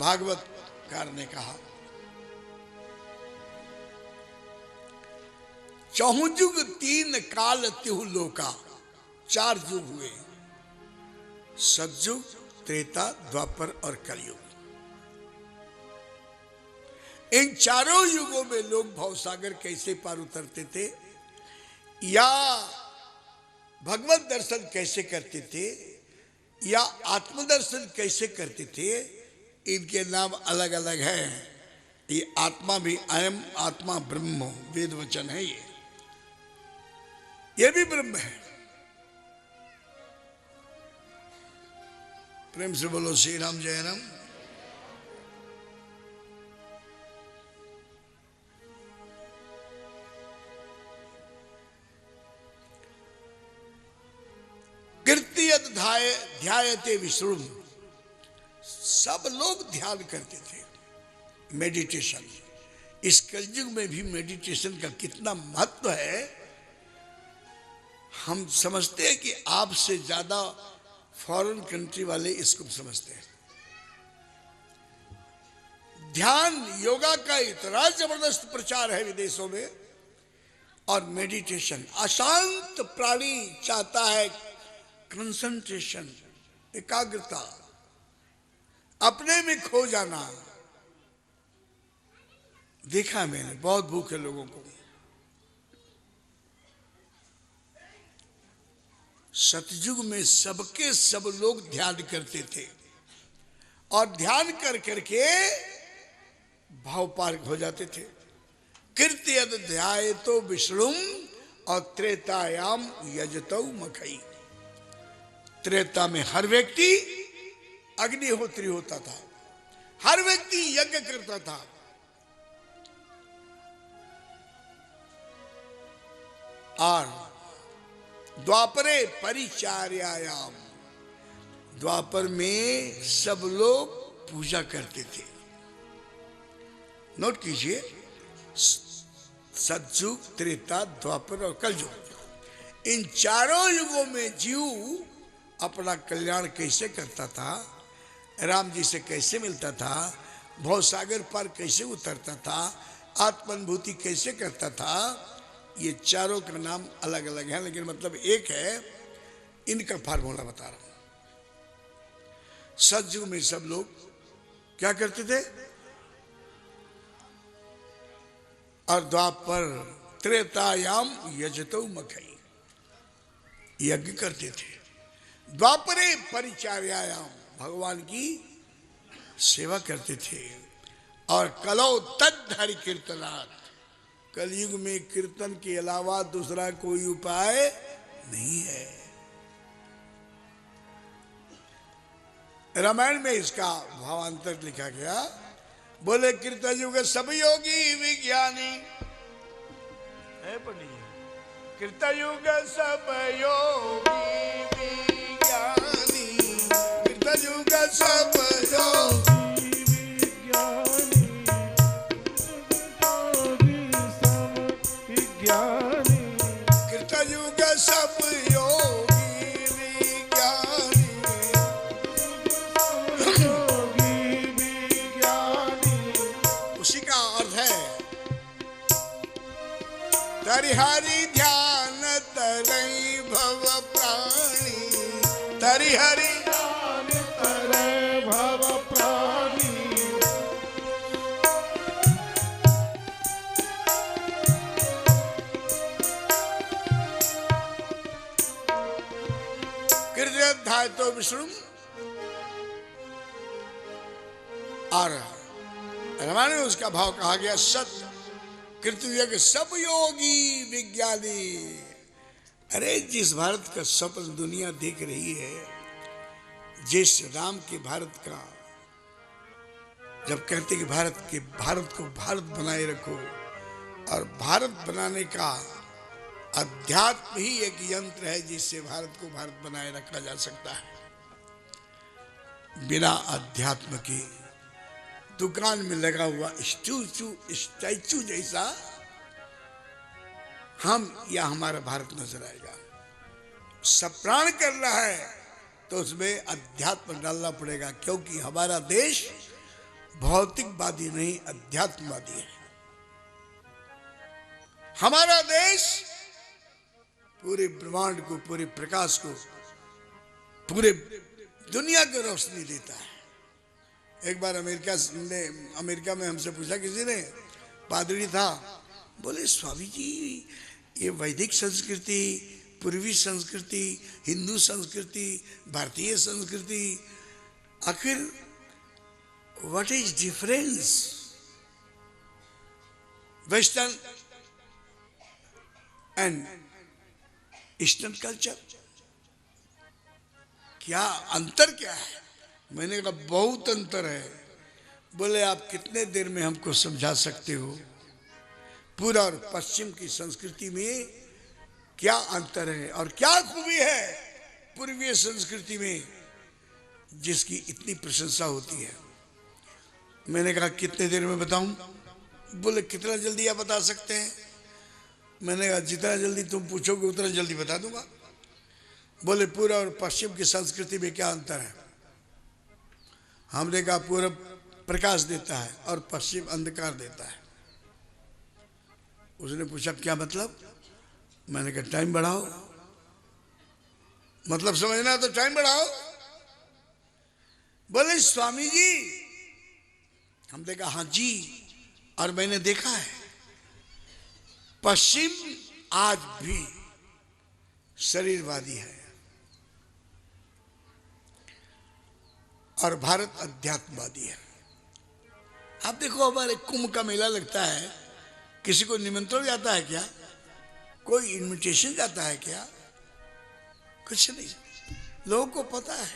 Bhagavat car ने कहा, चहुजुग तीन काल तिहु लोका, 4 युग हुए, सतयुग, त्रेता, द्वापर और कलयुग। इन चारों युगों में लोग भवसागर कैसे पार उतरते थे या भगवत दर्शन कैसे करते थे या आत्मदर्शन कैसे करते थे, इनके नाम अलग अलग हैं। ये आत्मा भी अयम आत्मा ब्रह्म वेद वचन है, ये भी ब्रह्म है। प्रेम से बोलो श्री राम जय राम। कीर्तियत ध्यायते विष्णु, सब लोग ध्यान करते थे, मेडिटेशन। इस कलयुग में भी मेडिटेशन का कितना महत्व है हम समझते हैं कि आपसे ज्यादा फॉरेन कंट्री वाले इसको समझते हैं। ध्यान योगा का इतना जबरदस्त प्रचार है विदेशों में, और मेडिटेशन अशांत प्राणी चाहता है कंसंट्रेशन, एकाग्रता, अपने में खो जाना। देखा मैंने बहुत भूखे लोगों को। सतयुग में सबके सब लोग ध्यान करते थे और ध्यान कर करके भाव पार हो जाते थे। कीर्ति अध्याय तो विष्णु और त्रेतायाम यजतौ मखई। त्रेता में हर व्यक्ति अग्निहोत्री होता था, हर व्यक्ति यज्ञ करता था। और द्वापरे परिचार्यायाम, द्वापर में सब लोग पूजा करते थे। नोट कीजिए, सतयुग, त्रेता, द्वापर और कलयुग, इन चारों युगों में जीव अपना कल्याण कैसे करता था, राम जी से कैसे मिलता था, भवसागर पर कैसे उतरता था, आत्मानुभूति कैसे करता था। ये चारों का नाम अलग अलग है, लेकिन मतलब एक है। इनका फार्मूला बता रहा हूं। सतयुग में सब लोग क्या करते थे, और द्वापर त्रेतायाम यजतो मखई, यज्ञ करते थे। द्वापरे परिचार्यायाम, भगवान की सेवा करते थे। और कलो तद हरि कीर्तनात्, कलयुग में कीर्तन के अलावा दूसरा कोई उपाय नहीं है। रामायण में इसका भावांतर लिखा गया, बोले कीर्तन युग सब योगी विज्ञानी है, पढ़िए, कीर्तन युग सब योगी विज्ञानी, कीर्तन युग सब योगी विज्ञानी, कीर्तन युग सब योगी विज्ञानी, उसी का अर्थ है तरिहरि ध्यान तरई भव प्राणी, तरिहरि ध्यान तरई भव प्राणी। कीर्तनाध्याय तो विष्णु, और रामायण में उसका भाव कहा गया सत कीर्तन सब योगी विज्ञानी। अरे जिस भारत का स्वप्न दुनिया देख रही है, जिस राम के भारत का, जब कहते कि भारत को भारत बनाए रखो, और भारत बनाने का अध्यात्म ही एक यंत्र है जिससे भारत को भारत बनाए रखा जा सकता है। बिना अध्यात्म के दुकान में लगा हुआ स्टैचू जैसा हम या हमारा भारत नजर आएगा। सब प्राण कर रहा है तो उसमें अध्यात्म डालना पड़ेगा, क्योंकि हमारा देश भौतिकवादी नहीं, अध्यात्मवादी है। हमारा देश पूरे ब्रह्मांड को, पूरे प्रकाश को, पूरे दुनिया को रोशनी देता है। एक बार अमेरिका में हमसे पूछा किसी ने, पादरी था, बोले स्वामी जी ये वैदिक संस्कृति, पूर्वी संस्कृति, हिंदू संस्कृति, भारतीय संस्कृति, आखिर what is difference western and eastern culture, क्या अंतर क्या है? मैंने कहा बहुत अंतर है। बोले आप कितने देर में हमको समझा सकते हो पूरा और पश्चिम की संस्कृति में क्या अंतर है और क्या खूबी है पूर्वीय संस्कृति में जिसकी इतनी प्रशंसा होती है। मैंने कहा कितने देर में बताऊं? बोले कितना जल्दी आप बता सकते हैं? मैंने कहा जितना जल्दी तुम पूछोगे उतना जल्दी बता दूंगा। बोले पूर्व और पश्चिम की संस्कृति में क्या अंतर है? हमने कहा पूर्व प्रकाश देता है और पश्चिम अंधकार देता है। उसने पूछा क्या मतलब? मैंने कहा टाइम बढ़ाओ, मतलब समझना तो टाइम बढ़ाओ। बोले स्वामी जी, हमने कहा हाँ जी, और मैंने देखा है पश्चिम आज भी शरीरवादी है और भारत अध्यात्मवादी है। आप देखो हमारे कुंभ का मेला लगता है, किसी को निमंत्रण जाता है क्या? कोई इनविटेशन जाता है क्या? कुछ नहीं। लोगों को पता है,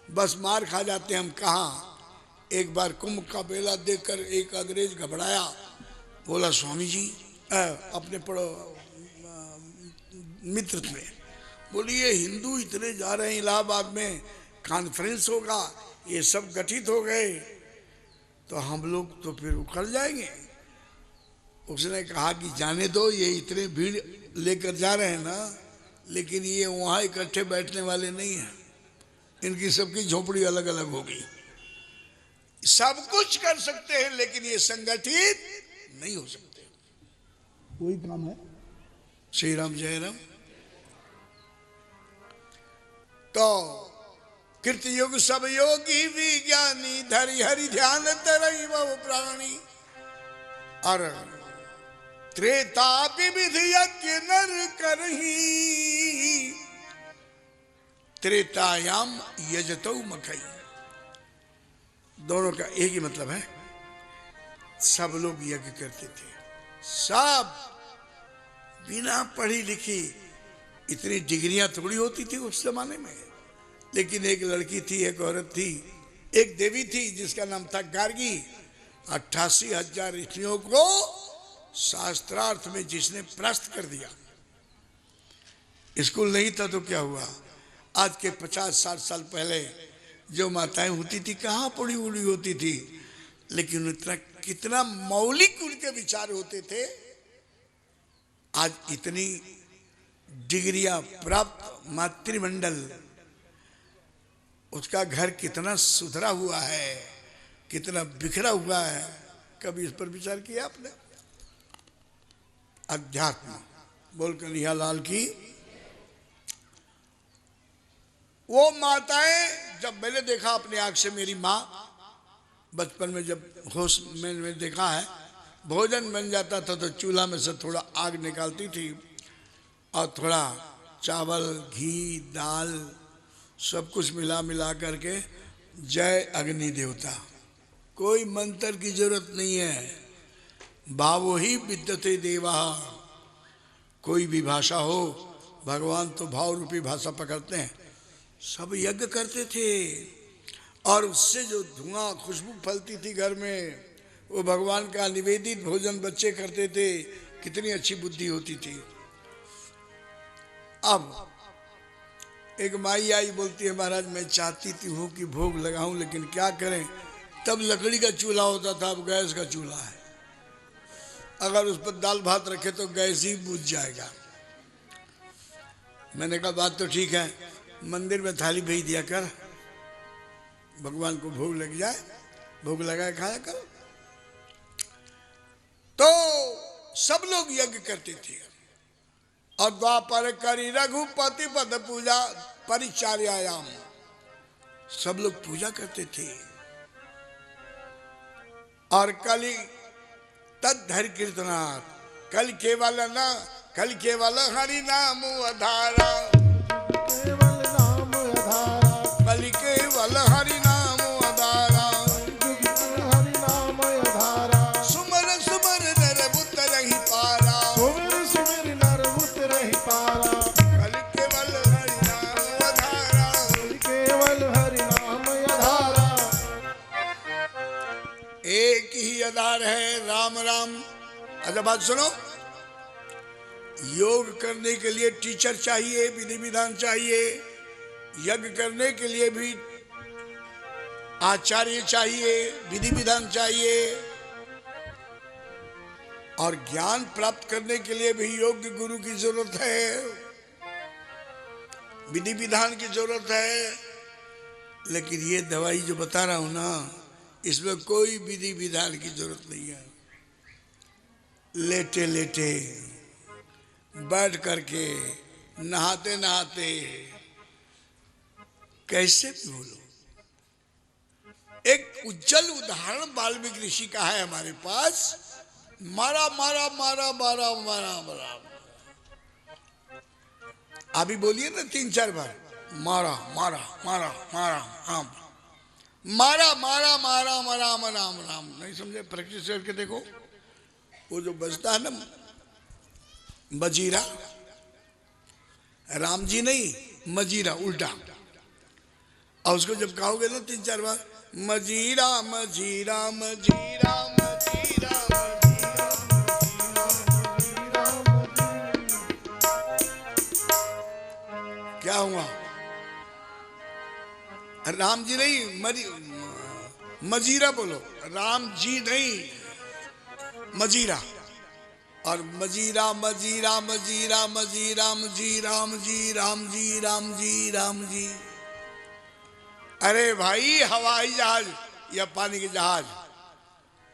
बस मार खा जाते हैं हम। कहाँ एक बार कुंभ का मेला देखकर एक अंग्रेज घबराया, बोला स्वामी जी अपने पढ़ो मित्र में, बोलिए हिंदू इतने जा रहे हैं इलाहाबाद में, कॉन्फ्रेंस होगा, ये सब गठित हो गए तो हम लोग तो फिर उखड़ जाएंगे। उसने कहा कि जाने दो, ये इतने भीड़ लेकर जा रहे हैं ना, लेकिन ये वहाँ इकट्ठे बैठने वाले नहीं हैं, इनकी सबकी झोपड़ी अलग अलग होगी। सब कुछ कर सकते हैं लेकिन ये संगठित नहीं हो सकते। वही काम है। श्री राम जय राम। तो कृति युग सब योगी विज्ञानी, धरि हरि ध्यान तरई बहु प्राणी, और त्रेता विधि यज्ञ नर करही, त्रेतायाम यजतौ मखई। दोनों का एक ही मतलब है, सब लोग यज्ञ करते थे, सब बिना पढ़ी लिखी। इतनी डिग्रियां थोड़ी होती थी उस जमाने में। लेकिन एक लड़की थी, एक औरत थी, एक देवी थी जिसका नाम था गार्गी। 88,000 ऋषियों को शास्त्रार्थ में जिसने परास्त कर दिया। स्कूल नहीं था तो क्या हुआ? आज के 50-60 साल पहले जो माताएं होती थी कहाँ पढ़ी उड़ी होती थी, लेकिन इतना कितना मौलिक उनके विचार होते थे। आज इतनी डिग्रियां प्राप्त मातृमंडल, उसका घर कितना सुधरा हुआ है, कितना बिखरा हुआ है, कभी इस पर विचार किया आपने? अध्यात्म बोल कन्हैया लाल की। वो माताएं, जब मैंने देखा अपनी आंख से, मेरी माँ बचपन में जब होश में देखा है, भोजन बन जाता था तो चूल्हा में से थोड़ा आग निकालती थी और थोड़ा चावल, घी, दाल सब कुछ मिला मिला करके, जय अग्नि देवता। कोई मंत्र की जरूरत नहीं है, भावो ही विद्यते देवा। कोई भी भाषा हो, भगवान तो भाव रूपी भाषा पकड़ते हैं। सब यज्ञ करते थे और उससे जो धुआं खुशबू फैलती थी घर में, वो भगवान का निवेदित भोजन बच्चे करते थे। कितनी अच्छी बुद्धि होती थी। अब एक माई आई, बोलती है महाराज मैं चाहती थी हूँ कि भोग लगाऊं, लेकिन क्या करें, तब लकड़ी का चूल्हा होता था, अब गैस का चूल्हा है। अगर उस पर दाल भात रखे तो गैस ही बुझ जाएगा। मैंने कहा बात तो ठीक है, मंदिर में थाली भेज दिया कर, भगवान को भोग लग जाए। भूख लगा खाया करो। तो सब लोग यज्ञ करते थे और द्वापर करी रघुपति पद पूजा परिचार्यायाम, सब लोग पूजा करते थे। और कली तद्धर कीर्तनाथ, कल केवल न कल केवल हरि नाम आधारा, केवल नाम आधारा, कल केवल हरि नाम आधारा, हरि नाम आधारा, सुमर सुमर नर बुत रही पारा, सुमिर सुमिर नर बुत रहि पारा, कल केवल हरि नाम आधारा। केवल हरि नाम आधारा। एक ही आधार है, राम राम। अच्छा बात सुनो, योग करने के लिए टीचर चाहिए, विधि विधान चाहिए, यज्ञ करने के लिए भी आचार्य चाहिए, विधि विधान चाहिए, और ज्ञान प्राप्त करने के लिए भी योग्य गुरु की जरूरत है, विधि विधान की जरूरत है। लेकिन ये दवाई जो बता रहा हूं ना, इसमें कोई विधि विधान की जरूरत नहीं है। लेटे लेटे बैठ करके नहाते नहाते कैसे भी बोलो। एक उज्जवल उदाहरण वाल्मीकि ऋषि का है हमारे पास। मारा मारा मारा मारा मारा मारा, अभी बोलिए ना 3-4 बार, मारा मारा मारा मारा राम, मारा मारा मारा मारा राम राम। नहीं समझे? प्रैक्टिस करके देखो। वो जो बजता है ना मजीरा, राम जी नहीं, मजीरा उल्टा, और उसको जब कहोगे ना 3-4 बार, मजीरा मजीरा मजीरा मजीरा मजीरा, क्या हुआ? राम जी नहीं, मजीरा बोलो, राम जी नहीं, मजीरा। और मजीरा मजीरा मजीरा मजीरा मजी राम जी राम जी राम जी राम जी। अरे भाई, हवाई जहाज या पानी के जहाज,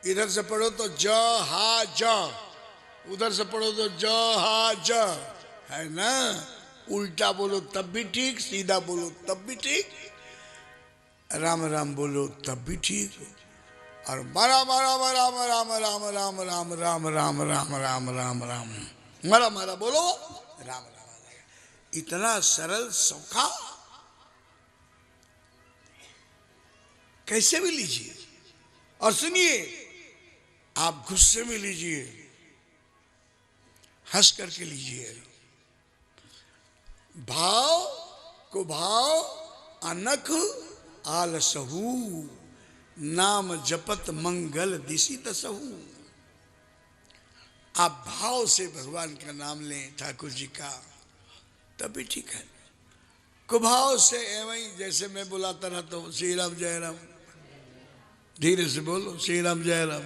इधर से पढ़ो तो ज हा ज, उधर से पढ़ो तो ज हा ज, है ना? उल्टा बोलो तब भी ठीक, सीधा बोलो तब भी ठीक, राम राम बोलो तब भी ठीक, और मारा मारा मारा राम राम राम राम राम राम राम राम राम राम, मारा मारा बोलो राम राम। इतना सरल सौखा कैसे भी लीजिए। और सुनिए, आप गुस्से में लीजिए, हंस करके लीजिए, भाव को भाव अनख आलसहू, नाम जपत मंगल दिशी तसहू। आप भाव से भगवान का नाम लें, ठाकुर जी का, तभी ठीक है। कुभाव से एवं जैसे मैं बुलाता रहता हूँ, श्री राम जय राम, धीरे से बोलो श्री राम जय राम।